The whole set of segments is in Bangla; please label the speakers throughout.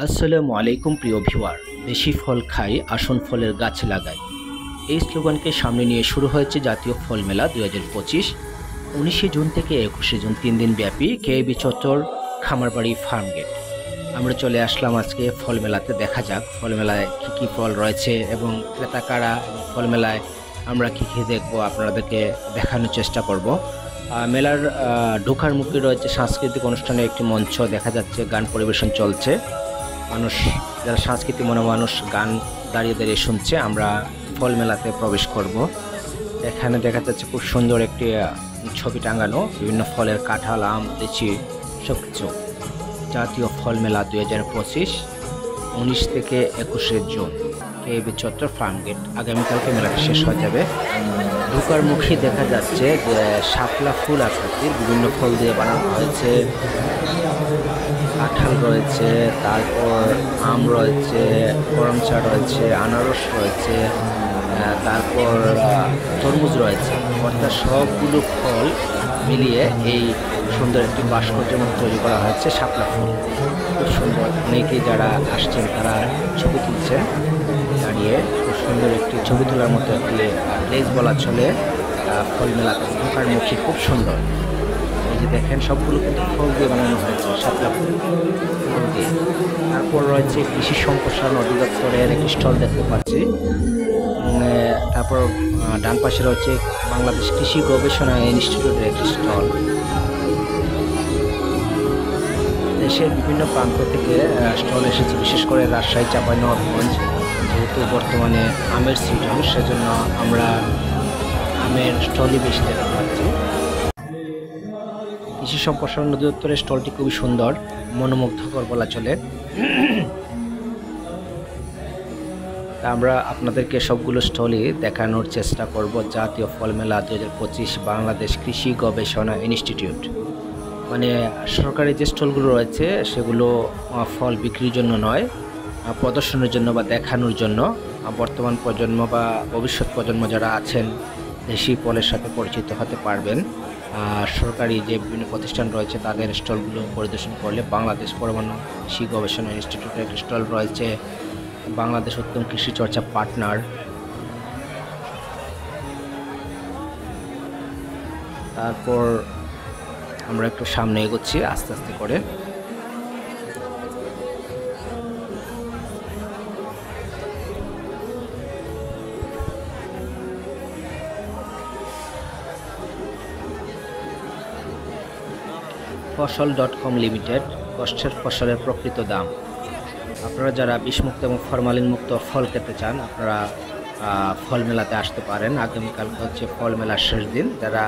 Speaker 1: আসসালামু আলাইকুম প্রিয় ভিউয়ার। বেশি ফল খাই, আসন ফলের গাছ লাগাই, এই স্লোগানকে সামনে নিয়ে শুরু হয়েছে জাতীয় ফল মেলা 2025। 19শে জুন থেকে 21শে জুন 3 দিন ব্যাপী কেবি চত্বর, খামারবাড়ি, ফার্মগেট। আমরা চলে আসলাম আজকে ফল মেলাতে। দেখা যাক ফল মেলায় কী কী ফল রয়েছে এবং ক্রেতা কারা, এবং ফল মেলায় আমরা কী কী দেখবো আপনাদেরকে দেখানোর চেষ্টা করব। মেলার ঢোকার মুখে রয়েছে সাংস্কৃতিক অনুষ্ঠানের একটি মঞ্চ, দেখা যাচ্ছে গান পরিবেশন চলছে। মানুষ, যারা সাংস্কৃতিক মনে মানুষ গান দাঁড়িয়ে দাঁড়িয়ে শুনছে। আমরা ফল মেলাতে প্রবেশ করব। এখানে দেখা যাচ্ছে খুব সুন্দর একটি ছবি টাঙানো, বিভিন্ন ফলের কাঁঠাল, আম, লিচি সব কিছু। জাতীয় ফল মেলা 2025, 19 থেকে 21শে জুন, কেবি চত্বর, ফার্মগেট। আগামীকালকে মেলাটা শেষ হয়ে যাবে। ঢোকার মুখে দেখা যাচ্ছে যে শাপলা ফুল আকৃতির বিভিন্ন ফল দিয়ে বানানো হয়েছে। কাঁঠাল রয়েছে, তারপর আম রয়েছে, করমচা রয়েছে, আনারস রয়েছে, তারপর তরমুজ রয়েছে। অর্থাৎ সবগুলো ফল মিলিয়ে এই সুন্দর একটি ভাস্কর্যের মতো তৈরি করা হয়েছে। শাপলা ফুল খুব সুন্দর। অনেকেই যারা আসছেন তারা ছবি তুলছেন দাঁড়িয়ে। খুব সুন্দর একটি ছবি তোলার মতো একটি প্লেস বলা চলে ফল মেলাতে। ঢোকার মুখে খুব সুন্দর। এই যে দেখেন, সবগুলো কিন্তু ফল দিয়ে বানানো হয়েছে, শাপলা ফুল দিয়ে। তারপর রয়েছে কৃষি সম্প্রসারণ অধিদপ্তরের একটি স্টল দেখতে পাচ্ছি। তারপর ডান পাশে রয়েছে বাংলাদেশ কৃষি গবেষণা ইনস্টিটিউটের একটি স্টল। দেশের বিভিন্ন প্রান্ত থেকে স্টল এসেছে, বিশেষ করে রাজশাহী, চাঁপাইনবাবগঞ্জ। যেহেতু বর্তমানে আমের সিজন, সেজন্য আমরা আমের স্টলই বেশি দেখতে পাচ্ছি। কৃষি সম্প্রসারণ অধিদপ্তরের স্টলটি খুবই সুন্দর, মনোমুগ্ধকর বলা চলে। আমরা আপনাদেরকে সবগুলো স্টলই দেখানোর চেষ্টা করব। জাতীয় ফল মেলা 2025, বাংলাদেশ কৃষি গবেষণা ইনস্টিটিউট। মানে সরকারি যে স্টলগুলো রয়েছে সেগুলো ফল বিক্রির জন্য নয়, প্রদর্শনের জন্য বা দেখানোর জন্য। বর্তমান প্রজন্ম বা ভবিষ্যৎ প্রজন্ম যারা আছেন, দেশি ফলের সাথে পরিচিত হতে পারবেন। সরকারি যে বিভিন্ন প্রতিষ্ঠান রয়েছে তাদের স্টলগুলো পরিদর্শন করলে। বাংলাদেশ পরমাণু কৃষি গবেষণা ইনস্টিটিউটের একটি স্টল রয়েছে, বাংলাদেশ উত্তম কৃষি চর্চা পার্টনার। তারপর আমরা একটু সামনে এগোচ্ছি আস্তে আস্তে করে। ফসল.com লিমিটেড, কষ্টের ফসলের প্রকৃত দাম। আপনারা যারা বিষমুক্ত এবং ফরমালিন মুক্ত ফল খেতে চান, আপনারা ফল মেলাতে আসতে পারেন। আগামীকাল হচ্ছে ফল মেলার শেষ দিন। যারা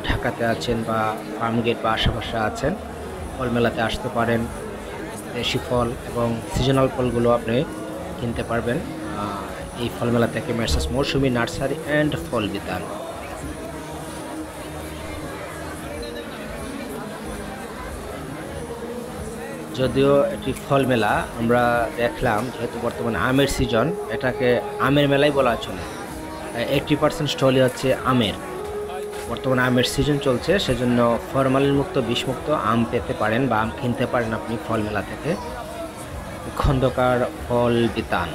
Speaker 1: ঢাকাতে আছেন বা ফার্মগেট বা আশেপাশে আছেন, ফল মেলাতে আসতে পারেন। দেশি ফল এবং সিজনাল ফলগুলো আপনি কিনতে পারবেন এই ফল মেলা থেকে। মেসার্স মৌসুমী নার্সারি অ্যান্ড ফল বিতান। যদিও এটি ফল মেলা, আমরা দেখলাম যেহেতু বর্তমানে আমের সিজন, এটাকে আমের মেলাই বলা চলে। 80% স্টলই হচ্ছে আমের। বর্তমানে আমের সিজন চলছে, সেজন্য ফরমালিন মুক্ত, বিষমুক্ত আম পেতে পারেন বা আম কিনতে পারেন আপনি ফল মেলা থেকে। খন্দকার ফল বিতান,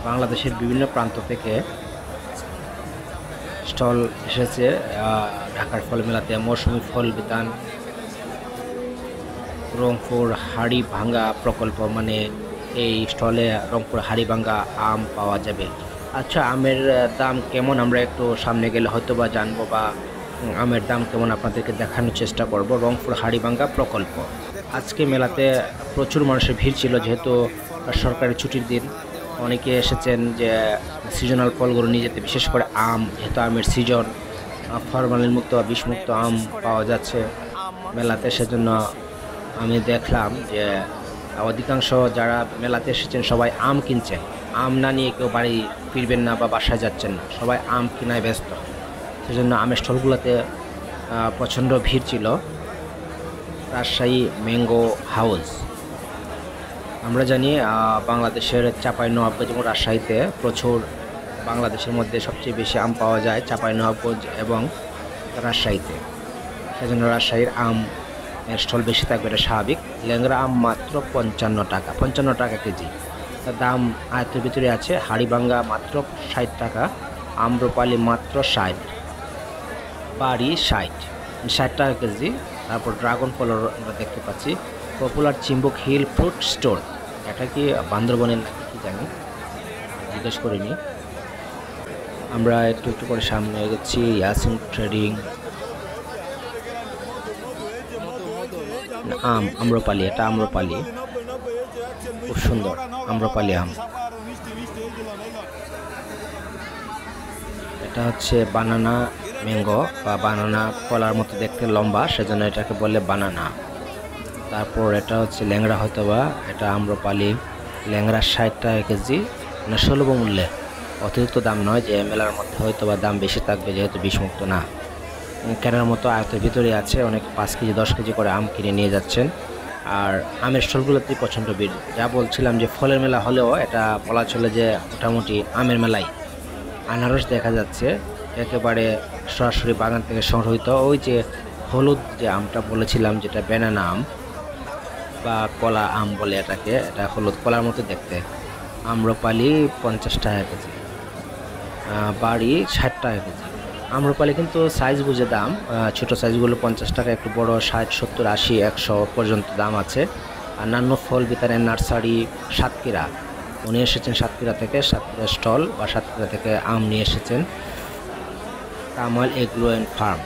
Speaker 1: বাংলাদেশের বিভিন্ন প্রান্ত থেকে স্টল এসেছে ঢাকার ফল মেলাতে। মৌসুমি ফল বিতান, রংপুর হাড়িভাঙ্গা প্রকল্প, মানে এই স্টলে রংপুর হাড়িভাঙ্গা আম পাওয়া যাবে। আচ্ছা, আমের দাম কেমন আমরা একটু সামনে গেলে হয়তো বা জানবো, বা আমের দাম কেমন আপনাদেরকে দেখানোর চেষ্টা করব। রংপুর হাড়িভাঙ্গা প্রকল্প। আজকে মেলাতে প্রচুর মানুষের ভিড় ছিল, যেহেতু সরকারি ছুটির দিন। অনেকে এসেছেন যে সিজনাল ফলগুলো নিয়ে যেতে, বিশেষ করে আম, যেহেতু আমের সিজন, ফরমালিন মুক্ত বা বিষমুক্ত আম পাওয়া যাচ্ছে মেলাতে। সেজন্য আমি দেখলাম যে অধিকাংশ যারা মেলাতে এসেছেন সবাই আম কিনছেন। আম না নিয়ে কেউ বাড়ি ফিরবেন না বা বাসায় যাচ্ছেন না, সবাই আম কেনায় ব্যস্ত। সেজন্য আমের স্টলগুলোতে প্রচণ্ড ভিড় ছিল। Rajshahi mango house. আমরা জানি বাংলাদেশের চাঁপাইনবাবগঞ্জ এবং রাজশাহীতে প্রচুর, বাংলাদেশের মধ্যে সবচেয়ে বেশি আম পাওয়া যায় চাঁপাইনবাবগঞ্জ এবং রাজশাহীতে। সেজন্য রাজশাহীর আম এর স্টল বেশি থাকবে, এটা স্বাভাবিক। ল্যাংড়া আম মাত্র 55 টাকা কেজি। তার দাম আয়ত্তের ভিতরে আছে। হাড়িভাঙ্গা মাত্র 60 টাকা, আম্রপালি মাত্র 60, বাড়ি 60 টাকা কেজি। তারপর ড্রাগন ফল আমরা দেখতে পাচ্ছি। Popular Chimbuk hill fruit store, এটা কি বান্দরবনের নাকি কি জানি, জিজ্ঞেস করিনি। আমরা একটু একটু করে সামনে এগোচ্ছি। ইয়াসিন ট্রেডিং, আম্রপালি, এটা আম্রপালি, খুব সুন্দর আম্রপালি আম। এটা হচ্ছে বানানা ম্যাঙ্গো বা বানানা কলার মতো দেখতে, লম্বা, সেজন্য এটাকে বলে বানানা। তারপর এটা হচ্ছে ল্যাংড়া, হয়তোবা এটা আম্রপালি। ল্যাংড়া 60 টাকা কেজি, মানে সুলভ মূল্যে, অতিরিক্ত দাম নয় যে মেলার মধ্যে হয়তোবা দাম বেশি থাকবে যেহেতু বিষমুক্ত না। কেনার মতো আয়তের ভিতরে আছে। অনেক 5 কেজি 10 কেজি করে আম কিনে নিয়ে যাচ্ছেন। আর আমের স্টলগুলোতেই প্রচণ্ড ভিড়। যা বলছিলাম যে ফলের মেলা হলেও এটা বলা চলে যে মোটামুটি আমের মেলাই। আনারস দেখা যাচ্ছে একেবারে সরাসরি বাগান থেকে সংগ্রহিত। ওই যে হলুদ যে আমটা বলেছিলাম, যেটা ব্যানানা আম বা কলা আম বলে এটাকে, এটা হলুদ কলার মতো দেখতে। আম্রপালি 50 টাকা কেজি, বাড়ি 60 টাকা কেজি। আম্রপালি কিন্তু সাইজ বুঝে দাম, ছোট সাইজগুলো 50 টাকা, একটু বড় 60, 70, 80, 100 পর্যন্ত দাম আছে। আর নান্য ফল বিতানের নার্সারি সাতক্ষীরা, উনি এসেছেন সাতক্ষীরা থেকে, সাতক্ষীরা স্টল বা সাতক্ষীরা থেকে আম নিয়ে এসেছেন। কামাল এগ্রো অ্যান্ড ফার্ম,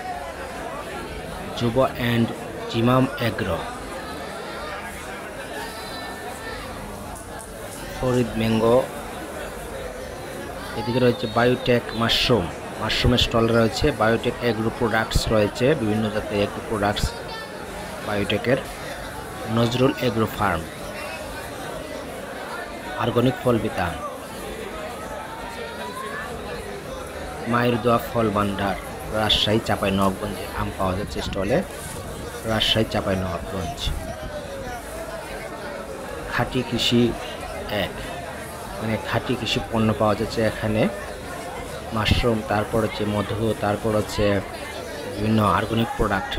Speaker 1: যুব অ্যান্ড জিমাম এগ্রো, ফরিদ ম্যাঙ্গো। এদিকে রয়েছে বায়োটেক মাশরুমের স্টল রয়েছে। বায়োটেক এগ্রো প্রোডাক্টস রয়েছে, বিভিন্ন জাতের এগ্রো প্রোডাক্টস বায়োটেকের। নজরুল এগ্রো ফার্ম, অর্গানিক ফল বিতান। মায়ের দোয়া ফল ভান্ডার, রাজশাহী চাঁপাইনবাবগঞ্জে আম পাওয়া যাচ্ছে স্টলে, রাজশাহী চাঁপাইনবাবগঞ্জ। খাঁটি কৃষি এক, মানে খাঁটি কৃষি পণ্য পাওয়া যাচ্ছে এখানে। মাশরুম, তারপর হচ্ছে মধু, তারপর হচ্ছে বিভিন্ন অর্গানিক প্রোডাক্ট।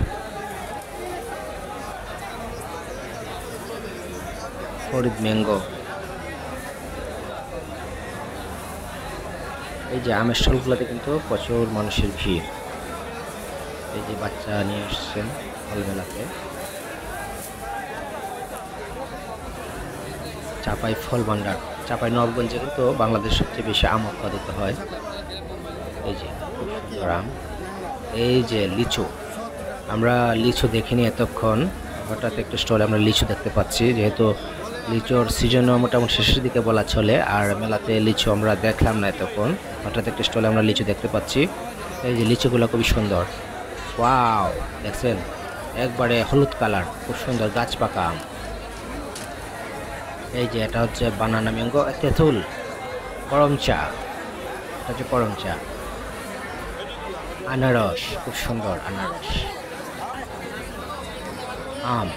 Speaker 1: ফরিদ ম্যাঙ্গো। এই যে আমের স্টলগুলোতে কিন্তু প্রচুর মানুষের ভিড়। এই যে বাচ্চা নিয়ে এসছেন ফল মেলাতে। চাঁপাই ফল ভান্ডার, চাঁপাইনবাবগঞ্জে কিন্তু বাংলাদেশের সবচেয়ে বেশি আম উৎপাদিত হয়। এই যে খুব সুন্দর আম। এই যে লিচু, আমরা লিচু দেখিনি এতক্ষণ, হঠাৎ একটু স্টলে আমরা লিচু দেখতে পাচ্ছি, যেহেতু লিচুর সিজনও মোটামুটি শেষের দিকে বলা চলে। আর মেলাতে লিচু আমরা দেখলাম না এতক্ষণ, হঠাৎ একটা স্টলে আমরা লিচু দেখতে পাচ্ছি। এই যে লিচুগুলো খুবই সুন্দর, ওয়াও, দেখছেন একবারে হলুদ কালার, খুব সুন্দর গাছ পাকা আম। এই যে এটা হচ্ছে বানানা ম্যাঙ্গো, তেঁতুল, করম চা, এটা হচ্ছে করম চা। আনারস, খুব সুন্দর আনারস। আম,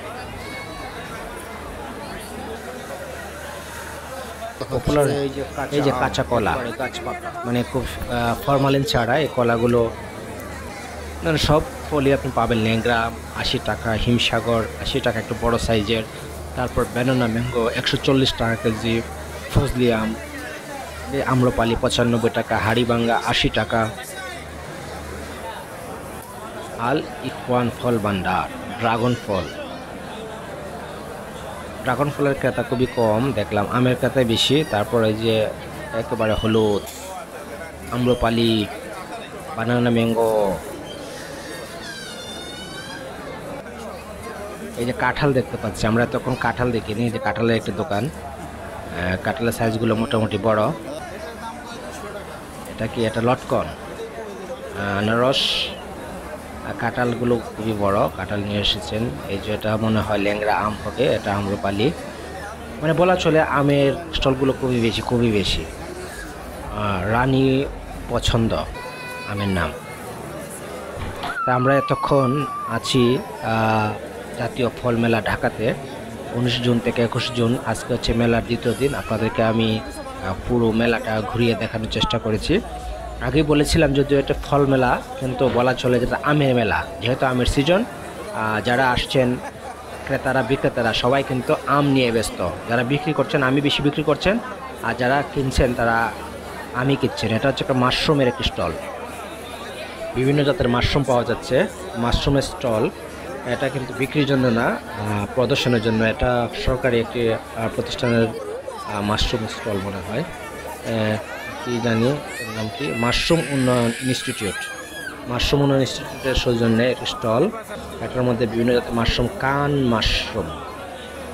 Speaker 1: পপুলার। এই যে কাঁচা কলা, মানে খুব ফরমালিন ছাড়া এই কলাগুলো, মানে সব ফলই আপনি পাবেন। ল্যাংড়া 80 টাকা, হিমসাগর 80 টাকা একটু বড় সাইজের। তারপর ব্যানানা ম্যাঙ্গো 140 টাকা কেজি, ফজলি আম, আম্রপালি 95 টাকা, হাড়িভাঙ্গা 80 টাকা। আল ইকওয়ান ফল ভান্ডার, ড্রাগন ফলের ক্রেতা খুবই কম দেখলাম, আমের ক্রেতাই বেশি। তারপর এই যে একেবারে হলুদ আম্রপালি, বানানা ম্যাঙ্গো। এই যে কাঁঠাল দেখতে পাচ্ছি, আমরা তখন কাঁঠাল দেখিনি। এই যে কাঁঠালের একটা দোকান, কাঁঠালের সাইজগুলো মোটামুটি বড়। এটা কি, এটা লটকন। আনারস, কাঁঠালগুলো খুবই বড়, কাঁঠাল নিয়ে এসেছেন। এই যে এটা মনে হয় ল্যাংড়া আম হবে, এটা আম্রপালি। মানে বলা চলে আমের স্টলগুলো খুবই বেশি। রানী পছন্দ আমের নাম। তা আমরা এতক্ষণ আছি জাতীয় ফল মেলা ঢাকাতে, 19 জুন থেকে 21 জুন। আজকে হচ্ছে মেলার দ্বিতীয় দিন। আপনাদেরকে আমি পুরো মেলাটা ঘুরিয়ে দেখানোর চেষ্টা করেছি। আগেই বলেছিলাম যদিও এটা ফল মেলা, কিন্তু বলা চলে যেটা আমের মেলা, যেহেতু আমের সিজন। যারা আসছেন ক্রেতারা বিক্রেতারা সবাই কিন্তু আম নিয়ে ব্যস্ত। যারা বিক্রি করছেন আমি বেশি বিক্রি করছেন, আর যারা কিনছেন তারা আমি কিনছেন। এটা হচ্ছে একটা মাশরুমের একটি স্টল, বিভিন্ন জাতের মাশরুম পাওয়া যাচ্ছে। মাশরুমের স্টল, এটা কিন্তু বিক্রির জন্য না, প্রদর্শনের জন্য। এটা সরকারি একটি প্রতিষ্ঠানের মাশরুম স্টল মনে হয়, কি জানি এর নাম কি, মাশরুম উন্নয়ন ইনস্টিটিউট। মাশরুম উন্নয়ন ইনস্টিটিউটের সৌজন্যে একটি স্টল। এটার মধ্যে বিভিন্ন জাতের মাশরুম, কান মাশরুম,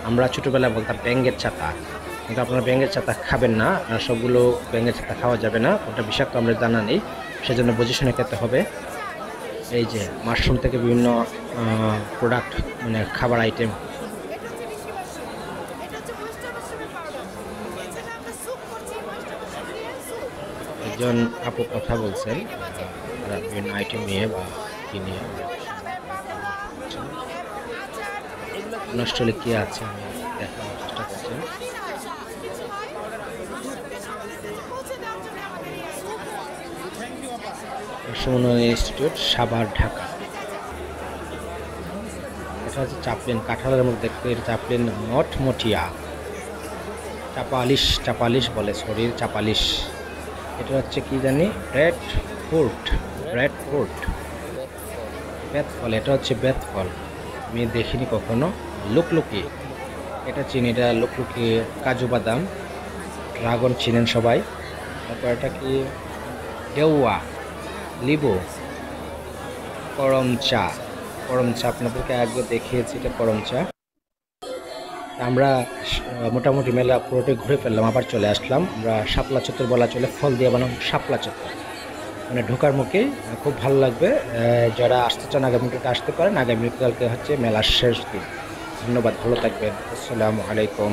Speaker 1: আমরা ছোটোবেলায় বলতাম ব্যাঙের ছাতা, কিন্তু আপনারা ব্যাঙের ছাতা খাবেন না, সবগুলো ব্যাঙের ছাতা খাওয়া যাবে না, ওটা বিষাক্ত, আমরা জানা নেই, সেজন্য বুঝে শুনে খেতে হবে। এই যে মাশরুম থেকে বিভিন্ন প্রোডাক্ট, মানে খাবার আইটেম। একজন আপু কথা বলছেন, তারা বিভিন্ন আইটেম নিয়ে বা কি নিয়ে নষ্টলে কি আছে আমি দেখানোর চেষ্টা করছি। Mushroom institute, Savar, Dhaka. এটা হচ্ছে চাপলিন, কাঁঠালের মধ্যে দেখতে চাপলিন, মটমটিয়া, চাপালিশ, চাপালিশ বলে, শরীর চাপালিশ। এটা হচ্ছে কি জানি, ব্রেড ফ্রুট, ব্রেড ফ্রুট, বেত ফল। এটা হচ্ছে বেত ফল, আমি দেখিনি কখনো। লুকলুকি, এটা চিনি, এটা লুকলুকি। কাজু বাদাম, ড্রাগন চিনেন সবাই। তারপর এটা কি, দেওয়া, লিবু, করম চা। করম চা আপনাদেরকে আগে দেখিয়েছি, এটা করম চা। আমরা মোটামুটি মেলা পুরোটাই ঘুরে ফেললাম, আবার চলে আসলাম। আমরা শাপলা চত্বর বলা চলে, ফল দিয়ে বানানো শাপলা চত্বর, মানে ঢোকার মুখে। খুব ভালো লাগবে, যারা আসতে চান আগামীকালকে আসতে পারেন। আগামীকালকে হচ্ছে মেলার শেষ দিন। ধন্যবাদ, ভালো থাকবেন, আসসালামু আলাইকুম।